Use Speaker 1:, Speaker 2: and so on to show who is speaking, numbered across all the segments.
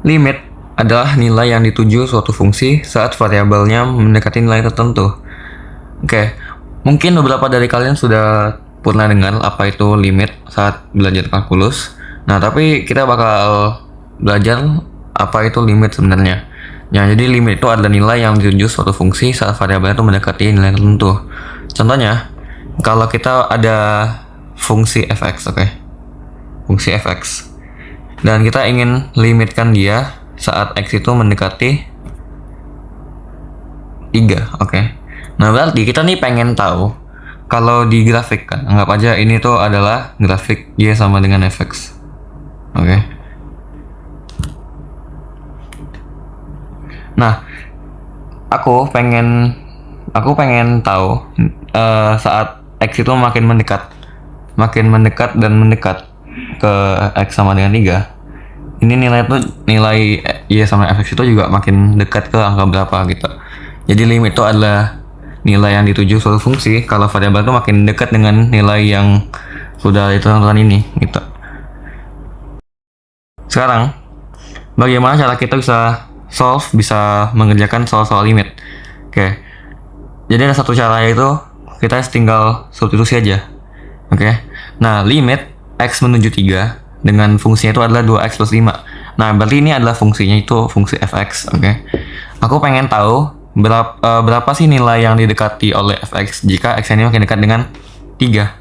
Speaker 1: Limit adalah nilai yang dituju suatu fungsi saat variabelnya mendekati nilai tertentu. Oke, mungkin beberapa dari kalian sudah pernah dengar apa itu limit saat belajar kalkulus. Nah, tapi kita bakal belajar apa itu limit sebenarnya. Ya, jadi limit itu adalah nilai yang dituju suatu fungsi saat variabelnya itu mendekati nilai tertentu. Contohnya, kalau kita ada fungsi fx, fungsi fx, dan kita ingin limitkan dia saat x itu mendekati 3, Nah, berarti kita nih pengen tahu kalau di grafik, kan anggap aja ini tuh adalah grafik y sama dengan fx. Nah, aku pengen tahu saat x itu makin mendekat dan mendekat ke x sama dengan 3, ini nilai y sama fx itu juga makin dekat ke angka berapa gitu. Jadi limit itu adalah nilai yang dituju suatu fungsi kalau variabel itu makin dekat dengan nilai yang sudah ditentukan ini gitu. Sekarang bagaimana cara kita bisa mengerjakan soal-soal limit? Jadi ada satu cara, yaitu kita tinggal substitusi aja. Nah, limit x menuju 3 dengan fungsinya itu adalah 2x plus 5. Nah, berarti ini adalah fungsinya itu fungsi fx. Aku pengen tahu berapa sih nilai yang didekati oleh fx jika x ini makin dekat dengan 3.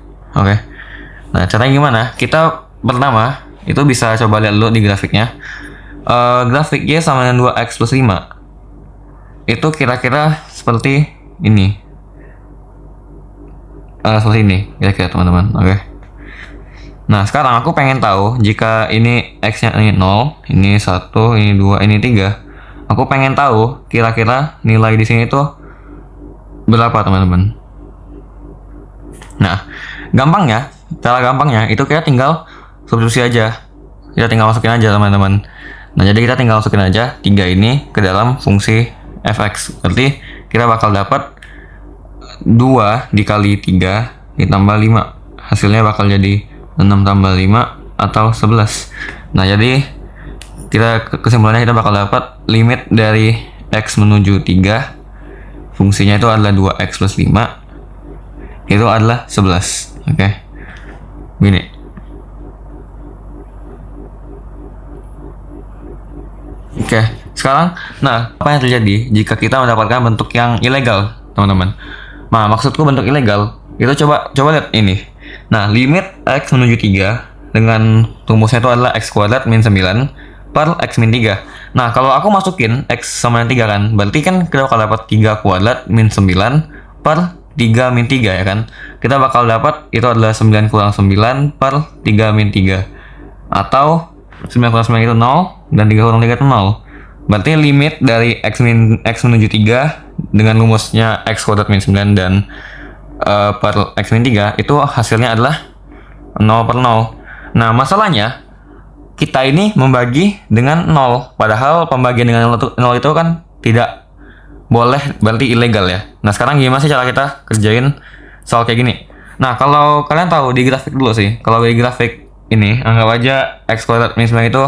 Speaker 1: Nah, caranya gimana? Kita pertama itu bisa coba lihat dulu di grafiknya. Grafik y sama dengan 2x plus 5 itu kira-kira seperti ini. Seperti ini kira-kira, teman-teman. Nah, sekarang aku pengen tahu jika ini x-nya ini 0, ini 1, ini 2, ini 3. Aku pengen tahu kira-kira nilai di sini tuh berapa, teman-teman. Nah, cara gampangnya itu kita tinggal substitusi aja. Kita tinggal masukin aja, teman-teman. Nah, jadi kita tinggal masukin aja 3 ini ke dalam fungsi fx. Berarti kita bakal dapat 2 dikali 3 ditambah 5. Hasilnya bakal jadi 6 tambah 5 atau 11. Nah, jadi kesimpulannya kita bakal dapat limit dari x menuju 3, fungsinya itu adalah 2x plus 5, itu adalah 11. Gini. Sekarang, nah, apa yang terjadi jika kita mendapatkan bentuk yang ilegal, teman-teman? Nah, maksudku bentuk ilegal itu coba lihat ini. Nah, limit x menuju 3 dengan rumusnya itu adalah x kuadrat min 9 per x min 3. Nah, kalau aku masukin x sama dengan 3 kan, berarti kan kita bakal dapat 3 kuadrat min 9 per 3 min 3, ya kan? Kita bakal dapat itu adalah 9 kurang 9 per 3 min 3. Atau 9 kurang 9 itu 0, dan 3 kurang 3 itu 0. Berarti limit dari x menuju 3 dengan rumusnya x kuadrat min 9 dan per x min 3 itu hasilnya adalah 0 per 0. Nah, masalahnya kita ini membagi dengan 0, padahal pembagian dengan 0 itu kan tidak boleh, berarti ilegal ya. Nah, sekarang gimana sih cara kita kerjain soal kayak gini? Nah, kalau kalian tahu di grafik dulu sih, kalau di grafik ini anggap aja x kuadrat min 9 itu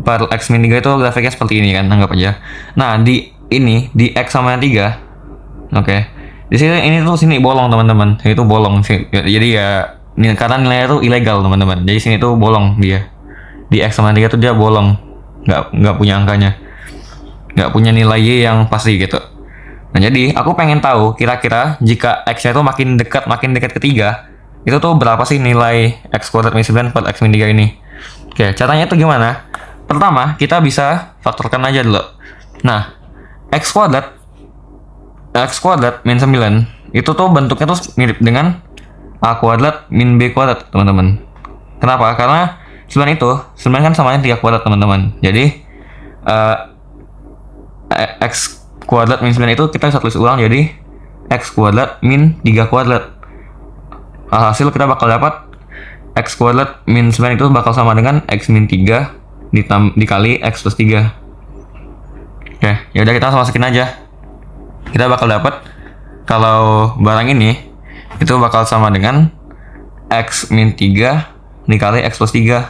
Speaker 1: per x min 3 itu grafiknya seperti ini kan, anggap aja. Nah, di x sama 3, di sini ini tuh sini bolong, teman-teman. Itu bolong sih. Jadi ya karena nilainya itu ilegal, teman-teman. Jadi sini tuh bolong dia. Di x sama 3 tuh dia bolong, nggak punya angkanya, nggak punya nilai y yang pasti gitu. Nah, jadi aku pengen tahu kira-kira jika x-nya itu makin dekat ke 3, itu tuh berapa sih nilai x kuadrat min 9 per x min 3 ini. Caranya itu gimana? Pertama, kita bisa faktorkan aja dulu. Nah, x kuadrat min 9 itu tuh bentuknya tuh mirip dengan a kuadrat min b kuadrat, teman-teman. Kenapa? Karena 9 kan samanya 3 kuadrat, teman-teman. Jadi x kuadrat min 9 itu kita bisa tulis ulang jadi x kuadrat min 3 kuadrat. Hasil kita bakal dapat x kuadrat min 9 itu bakal sama dengan x min 3 dikali x plus 3. Ya udah, kita langsung masukin aja. Kita bakal dapat kalau barang ini itu bakal sama dengan x min 3 dikali x plus 3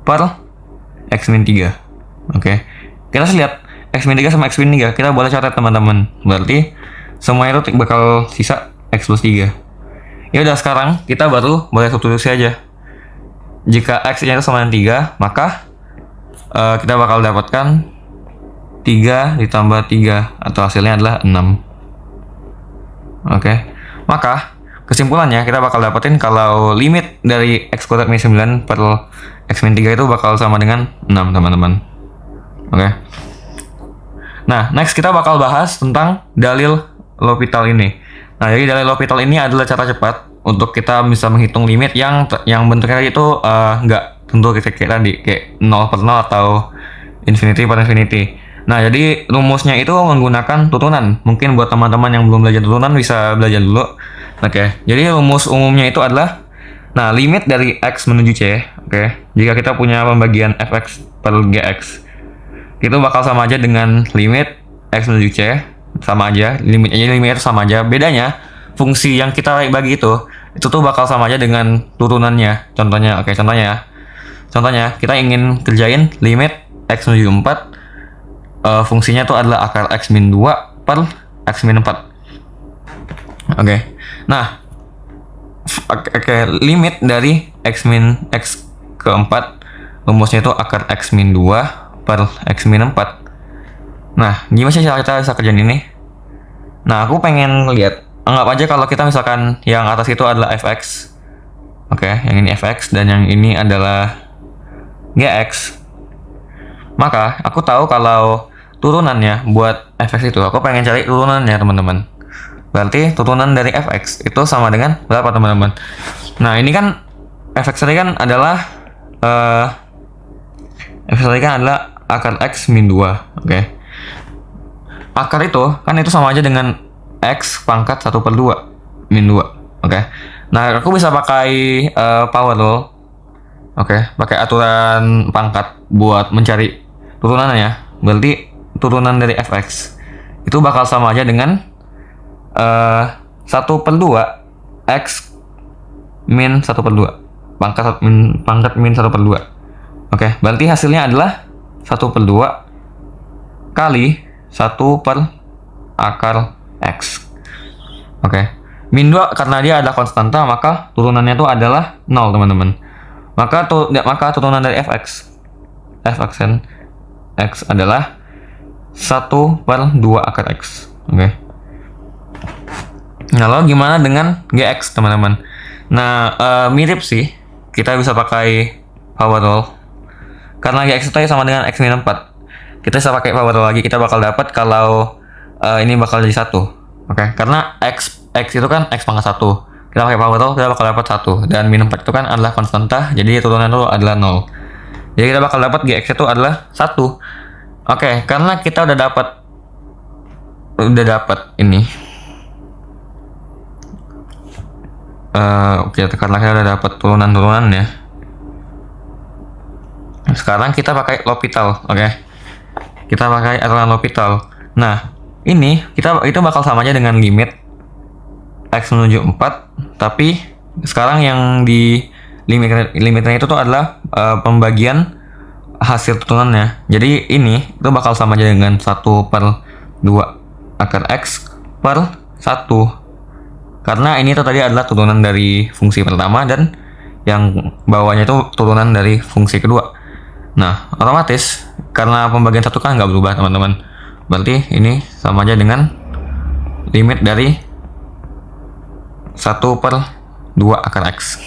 Speaker 1: per x min 3. Oke. Kita lihat X min 3 sama X min 3. Kita boleh catat teman-teman. Berarti semuanya itu bakal sisa X plus 3. Ya udah, sekarang kita baru boleh substitusi aja. Jika X-nya itu sama dengan 3, maka kita bakal dapatkan 3 ditambah 3 atau hasilnya adalah 6. Oke. Maka kesimpulannya kita bakal dapetin kalau limit dari X kuadrat min 9 per X min 3 itu bakal sama dengan 6 teman-teman. Oke. Nah, next kita bakal bahas tentang dalil L'Hopital ini. Nah, jadi dalil L'Hopital ini adalah cara cepat untuk kita bisa menghitung limit yang bentuknya itu nggak tentu kayak tadi, kayak 0 per 0 atau infinity per infinity. Nah, jadi rumusnya itu menggunakan turunan. Mungkin buat teman-teman yang belum belajar turunan bisa belajar dulu. Oke, jadi rumus umumnya itu adalah, nah, limit dari X menuju C, oke, jika kita punya pembagian Fx per Gx, itu bakal sama aja dengan limit X menuju C, sama aja, limitnya itu sama aja. Bedanya, fungsi yang kita bagi itu tuh bakal sama aja dengan turunannya. Contohnya, oke, contohnya kita ingin kerjain limit X menuju 4, fungsinya itu adalah akar X min 2 per X min 4. Oke. Nah, limit dari X min X ke 4, rumusnya itu akar X min 2 per X min 4. Nah, gimana sih cara kita bisa kerjain ini? Nah, aku pengen lihat, anggap aja kalau kita misalkan yang atas itu adalah Fx. Oke, yang ini Fx dan yang ini adalah Gx. Maka, aku tahu kalau turunannya buat Fx itu, aku pengen cari turunannya teman-teman. Berarti turunan dari Fx itu sama dengan berapa teman-teman? Nah, ini kan Fx tadi kan adalah akar X min 2. Oke. Akar itu kan itu sama aja dengan X pangkat 1 per 2 min 2. Oke. Nah, aku bisa pakai power rule. Oke, pakai aturan pangkat buat mencari turunannya. Berarti turunan dari Fx itu bakal sama aja dengan 1 per 2 X min 1 per 2 pangkat min 1 per 2. Oke, berarti hasilnya adalah 1 per 2 kali 1 per akar X. Oke, min 2 karena dia adalah konstanta, maka turunannya itu adalah 0 teman-teman. Maka turunan dari Fx X adalah 1 per 2 akar X. Oke. Nah, lalu gimana dengan Gx teman-teman? Nah, mirip sih. Kita bisa pakai power rule. Karena Gx itu sama dengan X min 4. Kita bisa pakai power rule lagi. Kita bakal dapat kalau ini bakal jadi 1. Oke. Karena X itu kan X pangkat 1. Kita pakai power rule, kita bakal dapat 1. Dan min 4 itu kan adalah konstanta. Jadi turunan itu adalah 0. Jadi kita bakal dapat Gx itu adalah 1. Oke, karena kita udah dapat ini. Oke, karena kita udah dapat turunan ya. Sekarang kita pakai L'Hopital, oke. Kita pakai aturan L'Hopital. Nah, ini itu bakal sama aja dengan limit X menuju 4, tapi sekarang yang di limitnya itu tuh adalah pembagian hasil turunannya. Jadi ini itu bakal sama aja dengan 1 per 2 akar X per 1. Karena ini tuh tadi adalah turunan dari fungsi pertama dan yang bawahnya itu turunan dari fungsi kedua. Nah, otomatis karena pembagian satu kan nggak berubah teman-teman. Berarti ini sama aja dengan limit dari 1 per 2 akar X.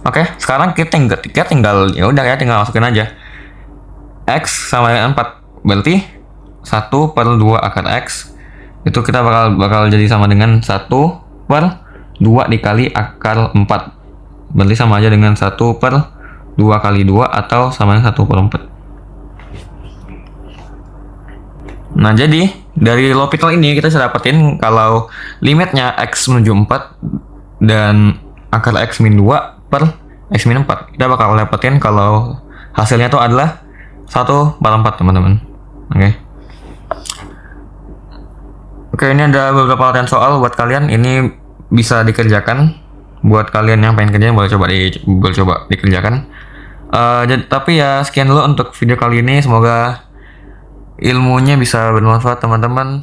Speaker 1: Oke, sekarang kita tinggal ya udah ya, tinggal masukin aja. X sama dengan 4. Berarti 1 per 2 akar X itu kita bakal jadi sama dengan 1 per 2 dikali akar 4. Berarti sama aja dengan 1 per 2 kali 2 atau sama dengan 1 per 4. Nah, jadi dari L'Hopital ini kita bisa dapetin kalau limitnya X menuju 4 dan akar X min 2 per X min 4. Kita bakal dapetin kalau hasilnya itu adalah 1 per 4 teman-teman. Oke, ini ada beberapa latihan soal buat kalian. Ini bisa dikerjakan. Buat kalian yang pengen kerjain boleh coba dikerjakan. Tapi ya sekian dulu untuk video kali ini. Semoga ilmunya bisa bermanfaat teman-teman.